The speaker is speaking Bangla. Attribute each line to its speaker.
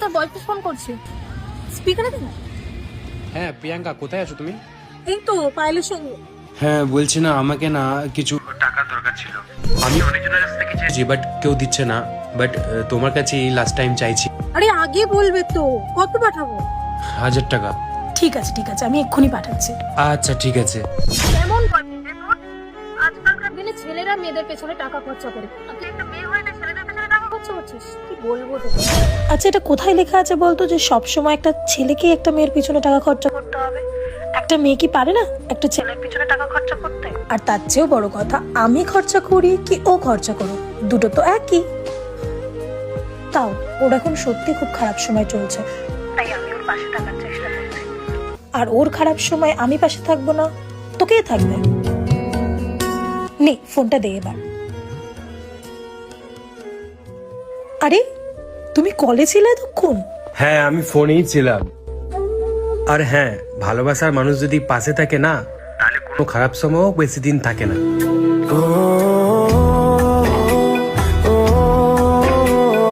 Speaker 1: তোর বয়ফ্রেন্ড ফোন করছে, স্পিকারে দে না।
Speaker 2: হ্যাঁ প্রিয়াঙ্কা, কোথায় আছো তুমি?
Speaker 1: এই তো পায়েলের সঙ্গে।
Speaker 2: হ্যাঁ বলছি না, আমাকে না কিছু টাকা দরকার ছিল। আমি অনেকজনের কাছ থেকে চেয়েছি বাট কেউ দিচ্ছে না। বাট তোমার কাছে এই লাস্ট টাইম চাইছি।
Speaker 1: আরে আগে বলবে তো, কত পাঠাবো?
Speaker 2: 1000 টাকা।
Speaker 1: ঠিক আছে আমি এক্ষুনি পাঠাচ্ছি।
Speaker 2: আচ্ছা ঠিক আছে।
Speaker 1: কেমন আজকালকার দিনে ছেলেরা মেয়েদের পেছনে টাকা খরচা করে, তুই একটা মেয়ে হয়ে ছেলেদের পেছনে টাকা খরচা করছিস, কি বলবো তোকে। আচ্ছা এটা কোথায় লেখা আছে বলতো যে সব সময় একটা ছেলেকে একটা মেয়ের পিছনে টাকা খরচা করতে হবে? একটা মেয়ে কি পারে না একটা ছেলের পিছনে টাকা খরচা করতে? আর তার চেয়েও বড় কথা, আমি খরচা করি কি ও খরচা করুক, দুটো তো একই। তাও ওর এখন সত্যি খুব খারাপ সময় চলছে, তাই আমি ওর পাশে থাকার চেষ্টা করছি। আর ওর খারাপ সময় আমি পাশে থাকবো না তো কে থাকবে? নে ফোনটা দে এবার। আরে তুমি কলে ছিলে এতক্ষণ?
Speaker 2: হ্যাঁ আমি ফোনেই ছিলাম। আর হ্যাঁ, ভালোবাসার মানুষ যদি পাশে থাকে না, তাহলে কোনো খারাপ সময়ও বেশি দিন থাকে না।